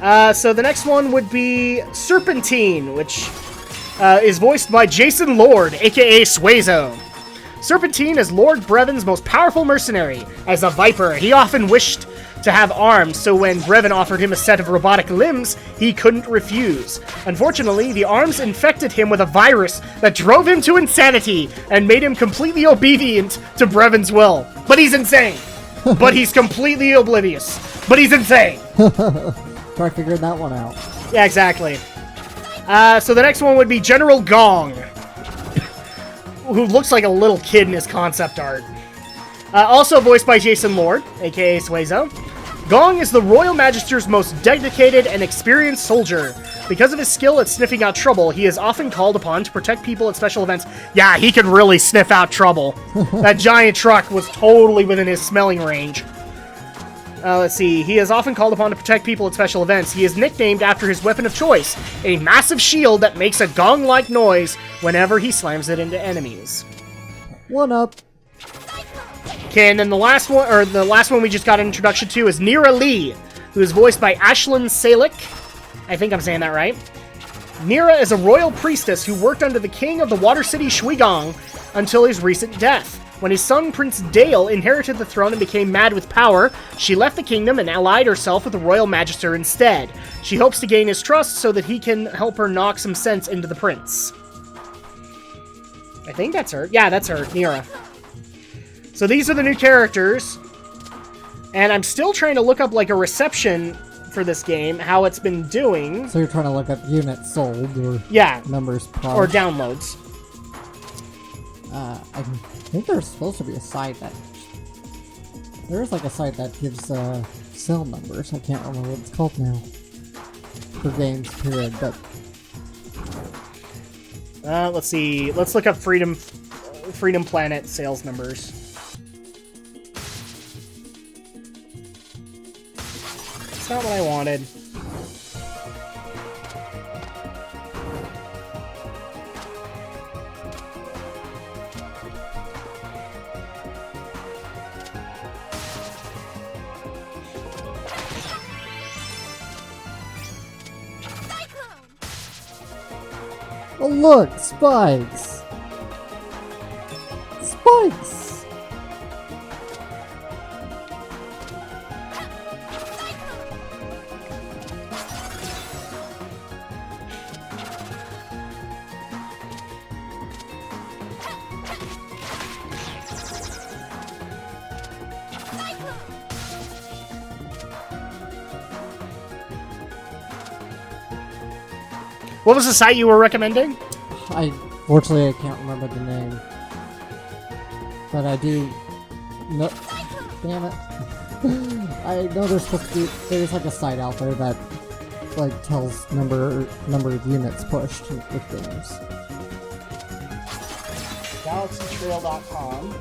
So the next one would be Serpentine, which is voiced by Jason Lord, aka Suezo. Serpentine is Lord Brevon's most powerful mercenary. As a Viper, he often wished to have arms, so when Brevon offered him a set of robotic limbs, he couldn't refuse. Unfortunately, the arms infected him with a virus that drove him to insanity and made him completely obedient to Brevon's will. But he's insane. But he's completely oblivious. But he's insane. Try figuring that one out. Yeah, exactly. So the next one would be General Gong, who looks like a little kid in his concept art. Also voiced by Jason Lord, aka Suezo. Gong is the Royal Magister's most dedicated and experienced soldier. Because of his skill at sniffing out trouble, he is often called upon to protect people at special events. Yeah, he can really sniff out trouble. That giant truck was totally within his smelling range. Let's see. He is often called upon to protect people at special events. He is nicknamed after his weapon of choice, a massive shield that makes a gong-like noise whenever he slams it into enemies. One up. Okay, and then the last one we just got an introduction to is Nira Lee, who is voiced by Ashlyn Salick. I think I'm saying that right. Nira is a royal priestess who worked under the king of the Water City Shuigong until his recent death. When his son Prince Dale inherited the throne and became mad with power, she left the kingdom and allied herself with the royal magister instead. She hopes to gain his trust so that he can help her knock some sense into the prince. I think that's her. Yeah, that's her, Nira. So these are the new characters, and I'm still trying to look up like a reception for this game, how it's been doing. So you're trying to look up units sold or numbers per or downloads. I think there's supposed to be a site that there's like a site that gives sale numbers. I can't remember what it's called now for games period, but let's see. Let's look up Freedom Planet sales numbers. That's not what I wanted. oh look, spikes! Spikes! What was the site you were recommending? Fortunately, I can't remember the name. But I do... No, damn it. I know there's like a site out there that like tells number of units pushed with games. GalaxyTrail.com.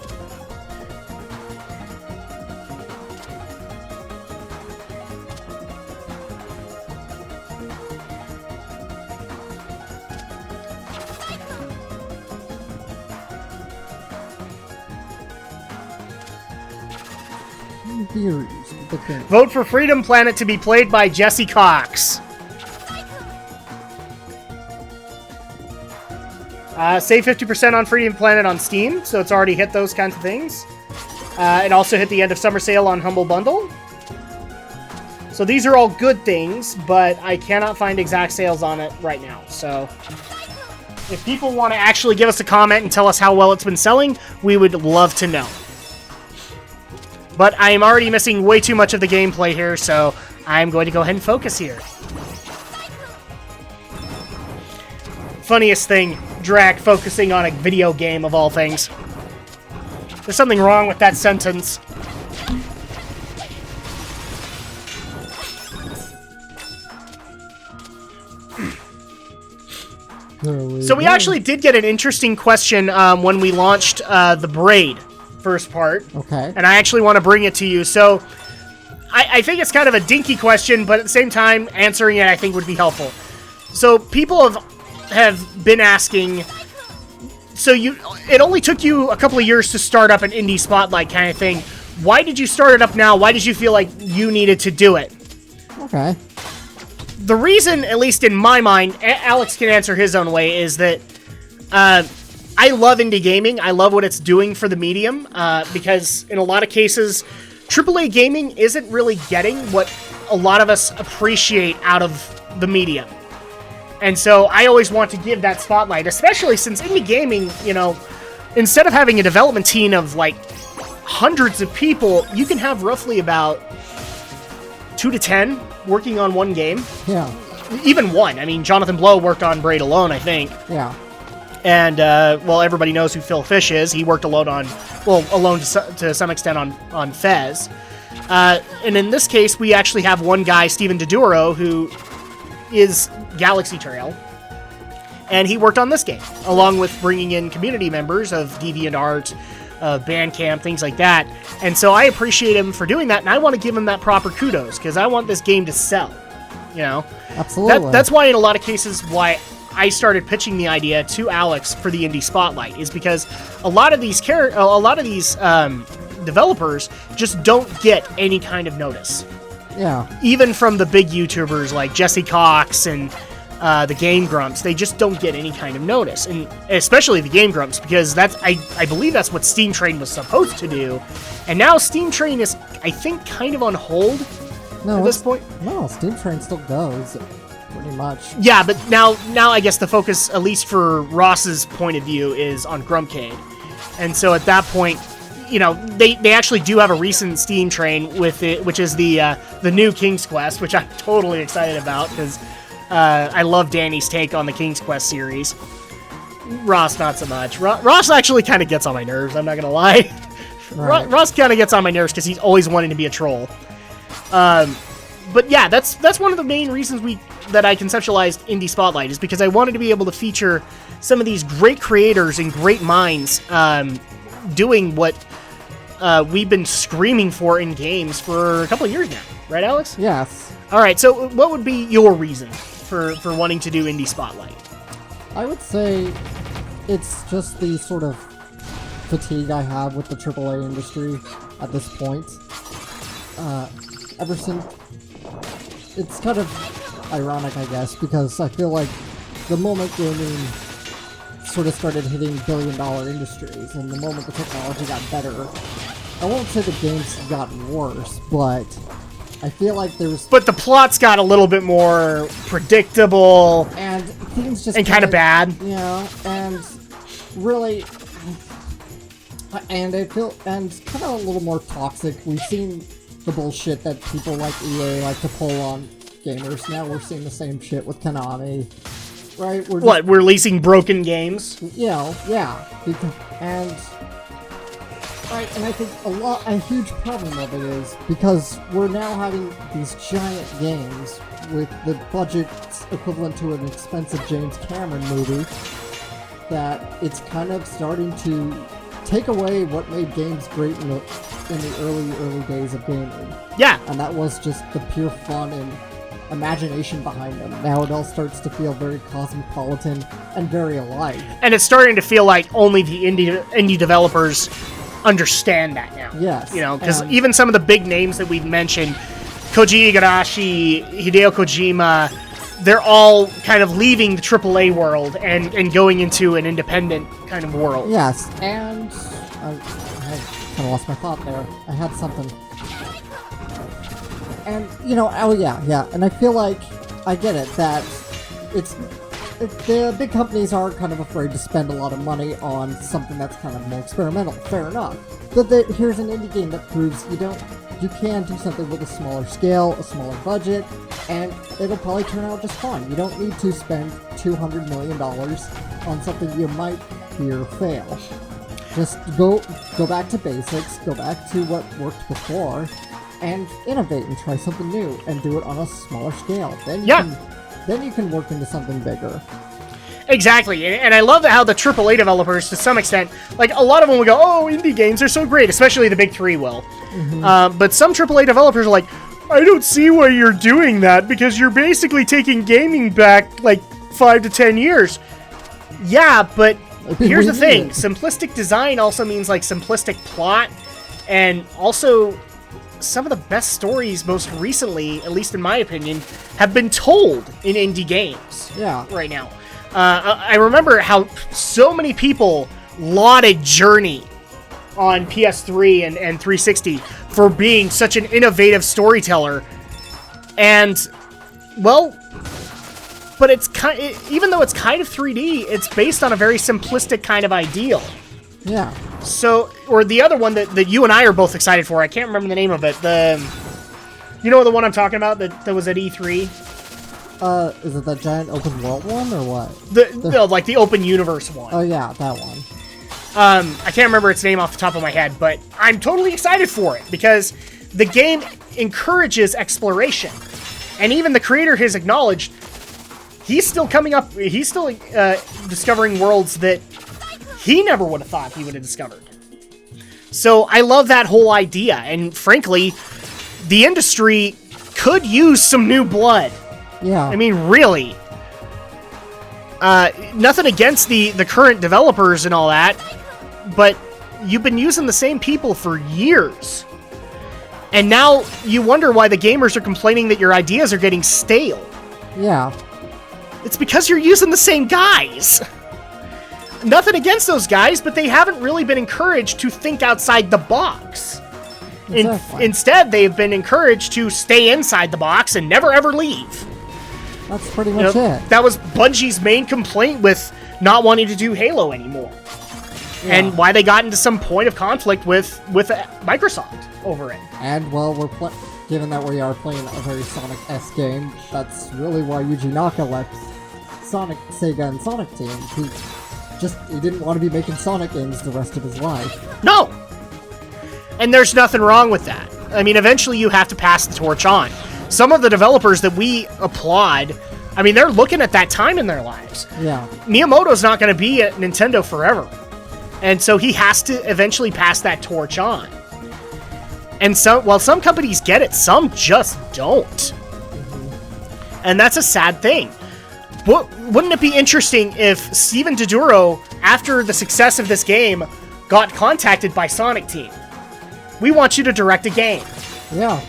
Vote for Freedom Planet to be played by Jesse Cox. Save 50% on Freedom Planet on Steam, so it's already hit those kinds of things. It also hit the end of summer sale on Humble Bundle. So these are all good things, but I cannot find exact sales on it right now. So if people want to actually give us a comment and tell us how well it's been selling, we would love to know. But I am already missing way too much of the gameplay here, so I'm going to go ahead and focus here. Funniest thing, Drak focusing on a video game of all things. There's something wrong with that sentence. So we actually did get an interesting question when we launched the Braid first part. Okay. And I actually want to bring it to you. So I think it's kind of a dinky question, but at the same time, answering it I think would be helpful. So people have been asking, so it only took you a couple of years to start up an indie spotlight kind of thing. Why did you start it up now? Why did you feel like you needed to do it? Okay. the reason, at least in my mind, Alex can answer his own way, is that I love indie gaming. I love what it's doing for the medium, because in a lot of cases, AAA gaming isn't really getting what a lot of us appreciate out of the medium. And so I always want to give that spotlight, especially since indie gaming, you know, instead of having a development team of like hundreds of people, you can have roughly about 2 to 10 working on one game. Yeah. Even one. I mean, Jonathan Blow worked on Braid alone, I think. Yeah. And, well, everybody knows who Phil Fish is. He worked alone to some extent on Fez. And in this case, we actually have one guy, Steven Doduro, who is Galaxy Trail. And he worked on this game, along with bringing in community members of DeviantArt, Bandcamp, things like that. And so I appreciate him for doing that, and I want to give him that proper kudos, because I want this game to sell, you know? Absolutely. That's why, in a lot of cases, why I started pitching the idea to Alex for the Indie Spotlight, is because a lot of these developers just don't get any kind of notice. Yeah. Even from the big YouTubers like Jesse Cox and the Game Grumps, they just don't get any kind of notice, and especially the Game Grumps, because I believe that's what Steam Train was supposed to do, and now Steam Train is, I think, kind of on hold at this point. No, Steam Train still goes, pretty much. Yeah, but now I guess the focus, at least for Ross's point of view, is on Grumpcade, and so at that point, you know, they actually do have a recent Steam Train with it, which is the new King's Quest, which I'm totally excited about, because I love Danny's take on the King's Quest series. Ross, not so much. Ross actually kind of gets on my nerves, I'm not going to lie. Right. Ross kind of gets on my nerves because he's always wanting to be a troll. But yeah, that's one of the main reasons that I conceptualized Indie Spotlight, is because I wanted to be able to feature some of these great creators and great minds doing what we've been screaming for in games for a couple of years now. Right, Alex? Yes. All right, so what would be your reason for wanting to do Indie Spotlight? I would say it's just the sort of fatigue I have with the AAA industry at this point. Ever since... It's kind of ironic, I guess, because I feel like the moment gaming sort of started hitting billion-dollar industries, and the moment the technology got better, I won't say the games got worse, but I feel like there's... But the plots got a little bit more predictable. And things just... And kind of bad. Yeah, and really... And I feel... And kind of a little more toxic. We've seen the bullshit that people like EA like to pull on gamers. Now we're seeing the same shit with Konami. Right? We're releasing broken games? You know, yeah. And... Right, and I think a huge problem of it is because we're now having these giant games with the budget equivalent to an expensive James Cameron movie, that it's kind of starting to take away what made games great in the early days of gaming. Yeah. And that was just the pure fun and imagination behind them. Now it all starts to feel very cosmopolitan and very alike. And it's starting to feel like only the indie developers understand that now. Yes. You know, because even some of the big names that we've mentioned, Koji Igarashi, Hideo Kojima, they're all kind of leaving the AAA world and going into an independent kind of world. Yes, and I kind of lost my thought there. I had something. And, you know, oh yeah, and I feel like I get it, that the big companies are kind of afraid to spend a lot of money on something that's kind of more experimental. Fair enough. But here's an indie game that proves you can do something with a smaller scale, a smaller budget, and it'll probably turn out just fine. You don't need to spend $200 million on something you might fear fail. Just go back to basics, go back to what worked before, and innovate and try something new, and do it on a smaller scale. Then you can work into something bigger. Exactly, and I love how the AAA developers, to some extent, like, a lot of them will go, oh, indie games are so great, especially the big three will. Mm-hmm. But some AAA developers are like, I don't see why you're doing that, because you're basically taking gaming back, like, 5 to 10 years. Yeah, but here's the thing. Simplistic design also means, like, simplistic plot, and also some of the best stories most recently, at least in my opinion, have been told in indie games. Yeah. Right now. I remember how so many people lauded Journey on PS3 and 360 for being such an innovative storyteller. And, well, but it's even though it's kind of 3D, it's based on a very simplistic kind of ideal. Yeah. So, or the other one that you and I are both excited for, I can't remember the name of it. You know the one I'm talking about that was at E3? Is it that giant open world one or what? Like the open universe one. Oh yeah, that one. I can't remember its name off the top of my head, but I'm totally excited for it because the game encourages exploration. And even the creator has acknowledged he's still discovering worlds that he never would have thought he would have discovered. So I love that whole idea, and frankly, the industry could use some new blood. Yeah. I mean, really. Nothing against the current developers and all that, but you've been using the same people for years. And now you wonder why the gamers are complaining that your ideas are getting stale. Yeah. It's because you're using the same guys. Nothing against those guys, but they haven't really been encouraged to think outside the box. Exactly. Instead, they've been encouraged to stay inside the box and never ever leave. That's pretty much it. That was Bungie's main complaint with not wanting to do Halo anymore. Yeah. And why they got into some point of conflict with Microsoft over it. And, well, given that we are playing a very Sonic-esque game, that's really why Yuji Naka left Sega and Sonic Team. He didn't want to be making Sonic games the rest of his life. No! And there's nothing wrong with that. I mean, eventually you have to pass the torch on. Some of the developers that we applaud, I mean, they're looking at that time in their lives. Yeah. Miyamoto's not going to be at Nintendo forever. And so he has to eventually pass that torch on. And so, while some companies get it, some just don't. Mm-hmm. And that's a sad thing. Wouldn't it be interesting if Steven Doduro, after the success of this game, got contacted by Sonic Team? We want you to direct a game. Yeah.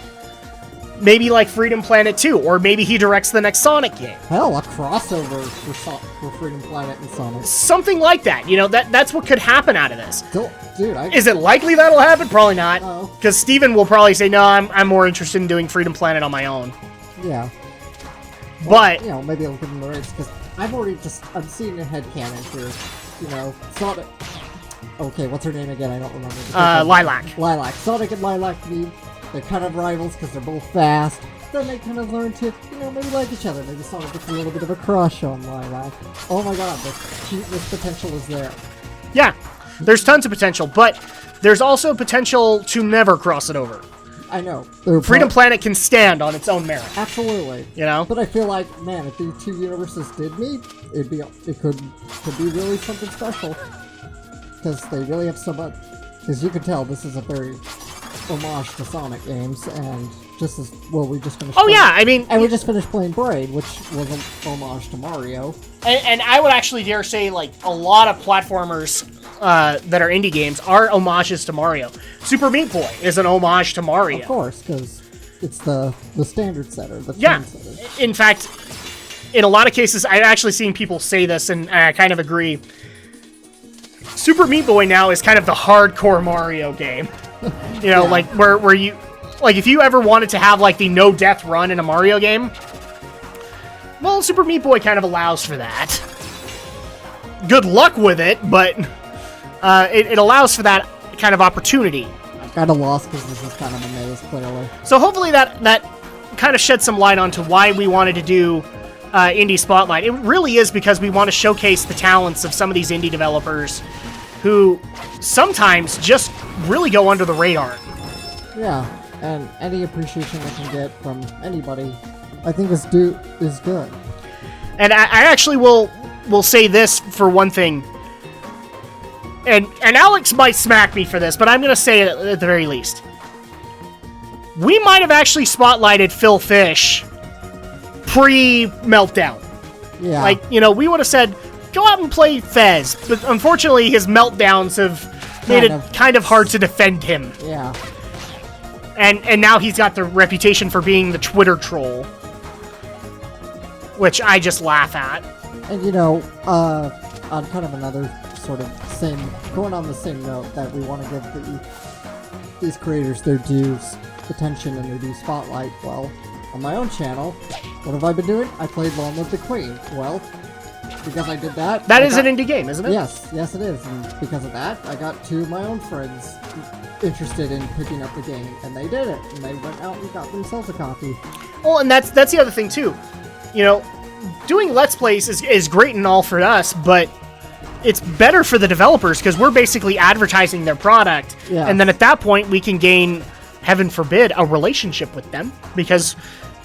Maybe like Freedom Planet 2, or maybe he directs the next Sonic game. Hell, a crossover for Freedom Planet and Sonic. Something like that. You know, that's what could happen out of this. Dude, Is it likely that'll happen? Probably not. Because Steven will probably say, no, I'm more interested in doing Freedom Planet on my own. Yeah. But, you know, maybe I'll give him the race, because I'm seeing a headcanon here. You know, Sonic... Okay, what's her name again? I don't remember. Lilac. Lilac. Sonic and Lilac they're kind of rivals because they're both fast. Then they kind of learn to, maybe like each other. Maybe Sonic gets a little bit of a crush on Lilac. Oh my god, the cuteness potential is there. Yeah, there's tons of potential, but there's also potential to never cross it over. I know. Freedom Planet can stand on its own merit. Absolutely. You know? But I feel like, man, if these two universes did meet, it could be really something special. Because they really have so much. As you can tell, this is a very homage to Sonic games, and just as well, we just finished. And we just finished playing Braid, which was an homage to Mario. And I would actually dare say, like, a lot of platformers that are indie games are homages to Mario. Super Meat Boy is an homage to Mario. Of course, because it's the standard setter, the yeah. setter. In fact, in a lot of cases, I've actually seen people say this, and I kind of agree. Super Meat Boy now is kind of the hardcore Mario game. You know, like, where you... Like, if you ever wanted to have, like, the no-death run in a Mario game, well, Super Meat Boy kind of allows for that. Good luck with it, but it allows for that kind of opportunity. I'm kind of lost because this is kind of a maze, clearly. So hopefully that kind of sheds some light onto why we wanted to do Indie Spotlight. It really is because we want to showcase the talents of some of these indie developers who sometimes just really go under the radar. Yeah, and any appreciation I can get from anybody, I think is good. And I actually will say this for one thing, and Alex might smack me for this, but I'm going to say it at the very least. We might have actually spotlighted Phil Fish pre-meltdown. Yeah. Like, you know, we would have said, go out and play Fez, but unfortunately his meltdowns have made it kind of hard to defend him. Yeah. And now he's got the reputation for being the Twitter troll, which I just laugh at. And on kind of another sort of going on the same note, that we want to give these creators their dues, attention, and their due spotlight. Well, on my own channel, what have I been doing? I played Long Live the Queen. Well, because I did that... That is an indie game, isn't it? Yes, it is. And because of that, I got two of my own friends interested in picking up the game, and they did it. And they went out and got themselves a copy. Well, and that's the other thing, too. Doing Let's Plays is great and all for us, but it's better for the developers because we're basically advertising their product. Yeah. And then at that point, we can gain, heaven forbid, a relationship with them. Because,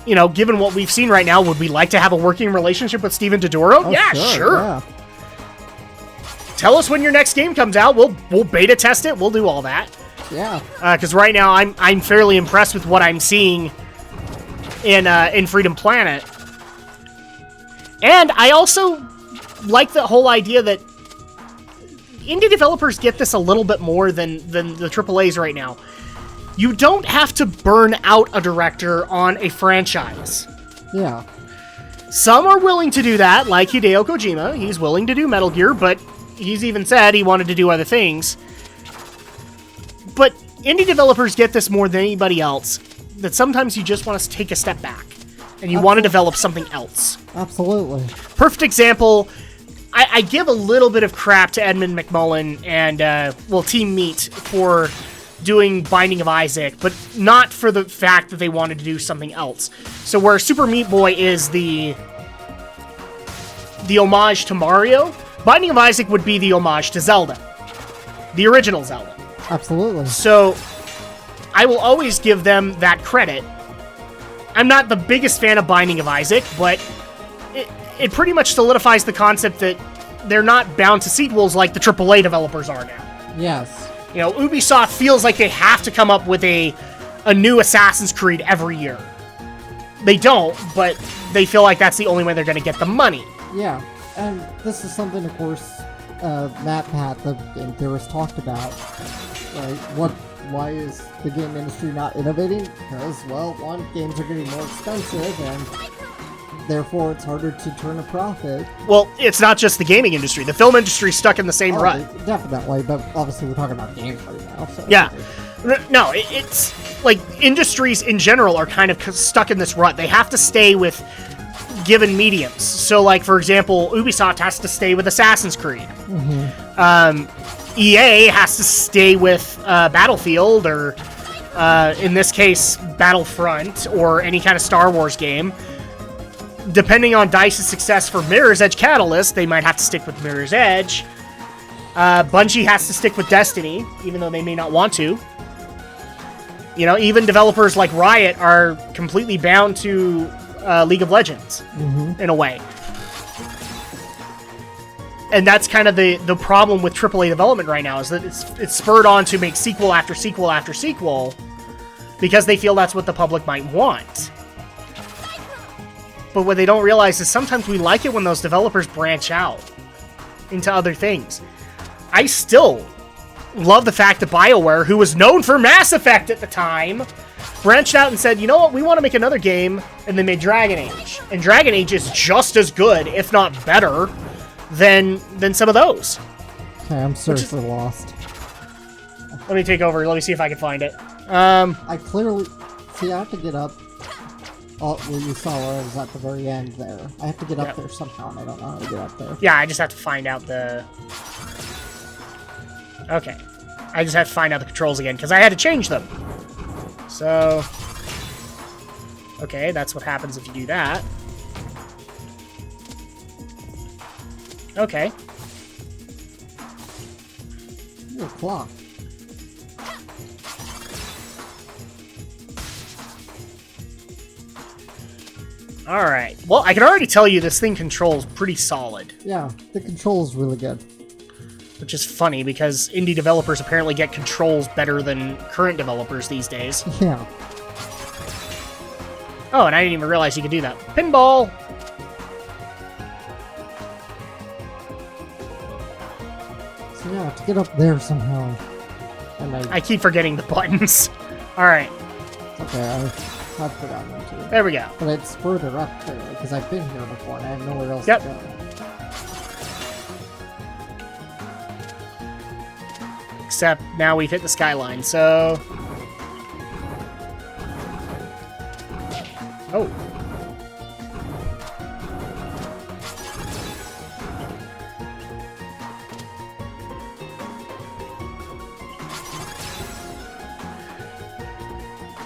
given what we've seen right now, would we like to have a working relationship with Steven Dodoro? Oh, yeah, sure. Yeah. Tell us when your next game comes out. We'll beta test it. We'll do all that. Yeah. Because right now, I'm fairly impressed with what I'm seeing in Freedom Planet. And I also like the whole idea that indie developers get this a little bit more than the AAAs right now. You don't have to burn out a director on a franchise. Yeah. Some are willing to do that, like Hideo Kojima. He's willing to do Metal Gear, but he's even said he wanted to do other things. But indie developers get this more than anybody else, that sometimes you just want to take a step back, and you want to develop something else. Absolutely. Perfect example, I give a little bit of crap to Edmund McMullen and, Team Meat for doing Binding of Isaac, but not for the fact that they wanted to do something else. So where Super Meat Boy is the homage to Mario, Binding of Isaac would be the homage to Zelda. The original Zelda. Absolutely. So I will always give them that credit. I'm not the biggest fan of Binding of Isaac, but it pretty much solidifies the concept that they're not bound to sequels like the AAA developers are now. Yes. Ubisoft feels like they have to come up with a new Assassin's Creed every year. They don't, but they feel like that's the only way they're going to get the money. Yeah, and this is something, of course, Matt Pat, the game theorist, talked about. Right? Why is the game industry not innovating? Because, well, one, games are getting more expensive, and therefore it's harder to turn a profit. Well, it's not just the gaming industry. The film industry's stuck in the same rut. Definitely, but obviously we're talking about games right now. So yeah. No, it's like industries in general are kind of stuck in this rut. They have to stay with given mediums. So, like, for example, Ubisoft has to stay with Assassin's Creed. Mm-hmm. EA has to stay with Battlefield, or in this case, Battlefront, or any kind of Star Wars game. Depending on DICE's success for Mirror's Edge Catalyst, they might have to stick with Mirror's Edge. Bungie has to stick with Destiny, even though they may not want to. Even developers like Riot are completely bound to League of Legends, in a way. And that's kind of the problem with AAA development right now, is that it's spurred on to make sequel after sequel after sequel, because they feel that's what the public might want. But what they don't realize is sometimes we like it when those developers branch out into other things. I still love the fact that BioWare, who was known for Mass Effect at the time, branched out and said, you know what, we want to make another game, and they made Dragon Age. And Dragon Age is just as good, if not better, than some of those. Okay, I'm seriously lost. Let me take over. Let me see if I can find it. I clearly... See, I have to get up. Oh, well, you saw where I was at the very end there. I have to get up there somehow, and I don't know how to get up there. Yeah, I just have to find out the... Okay. I just have to find out the controls again, because I had to change them. So... Okay, that's what happens if you do that. Okay. Ooh, a clock. Alright. Well, I can already tell you this thing controls pretty solid. Yeah, the control is really good. Which is funny, because indie developers apparently get controls better than current developers these days. Yeah. Oh, and I didn't even realize you could do that. Pinball! So yeah, to get up there somehow. And I keep forgetting the buttons. Alright. Okay, I've forgotten them too. There we go. But it's further up there, because I've been here before and I have nowhere else Yep. to go. Except now we've hit the skyline, so... Oh.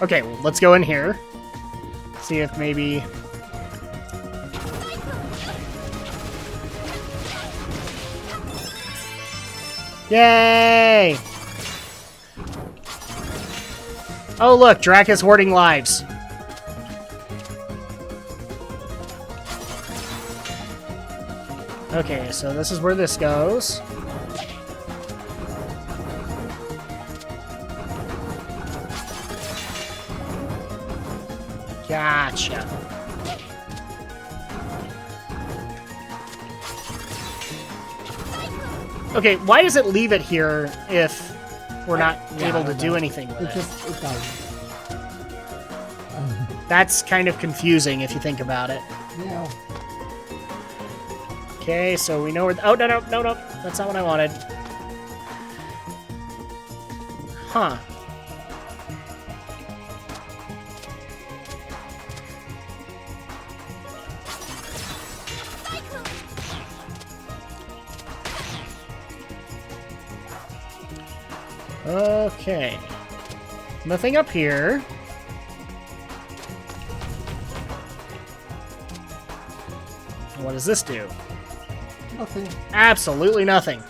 Okay, well, let's go in here. See if maybe... Yay! Oh look, Drak is hoarding lives. Okay, so this is where this goes. Gotcha. Okay, why does it leave it here if we're not able to do anything with it? It does. That's kind of confusing if you think about it. Yeah. Okay, so we know where... Oh, no. That's not what I wanted. Huh. Okay. Nothing up here. What does this do? Nothing. Absolutely nothing.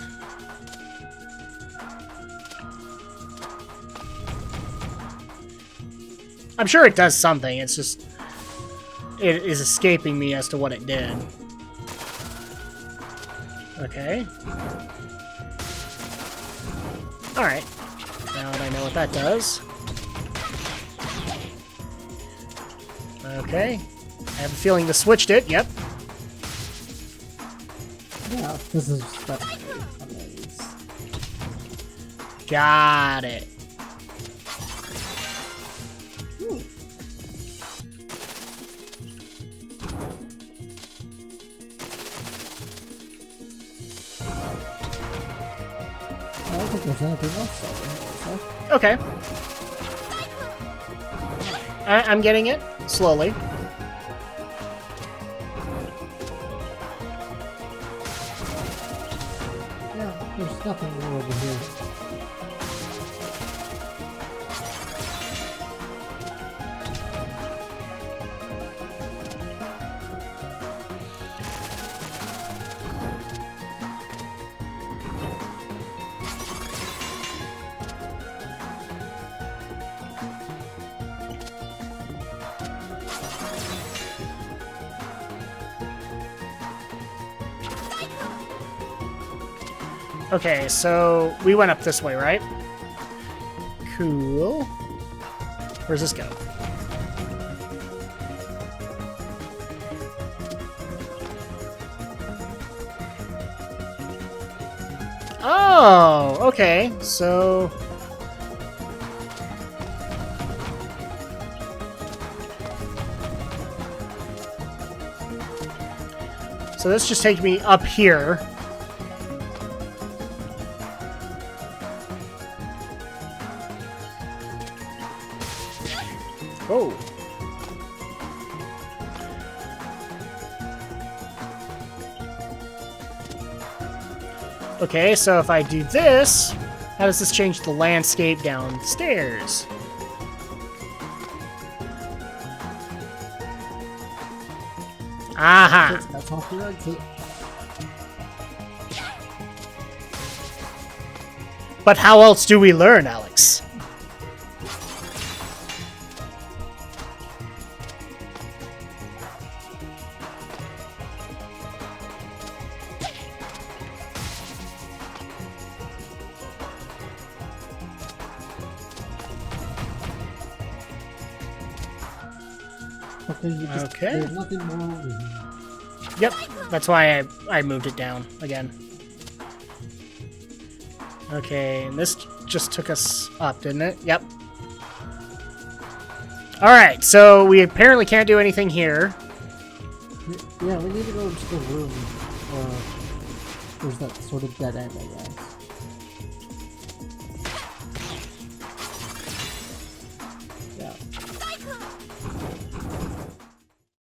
I'm sure it does something, it's just... It is escaping me as to what it did. Okay. Alright. Now that I know what that does. Okay. I have a feeling this switched it, yep. Yeah, this is definitely one of these. Got it. I don't think there's anything else over here, so. Okay. I'm getting it. Slowly. Yeah, there's nothing new over here. Okay, so we went up this way, right? Cool. Where's this go? Oh, okay. So... So this just takes me up here. Oh. Okay, so if I do this, how does this change the landscape downstairs? Aha! That's off the exit. But how else do we learn, Alex? Okay. There's nothing more over here. Yep, that's why I moved it down again. Okay, and this just took us up, didn't it? Yep. Alright, so we apparently can't do anything here. Yeah, we need to go into the room. There's that sort of dead end, I guess. Yeah.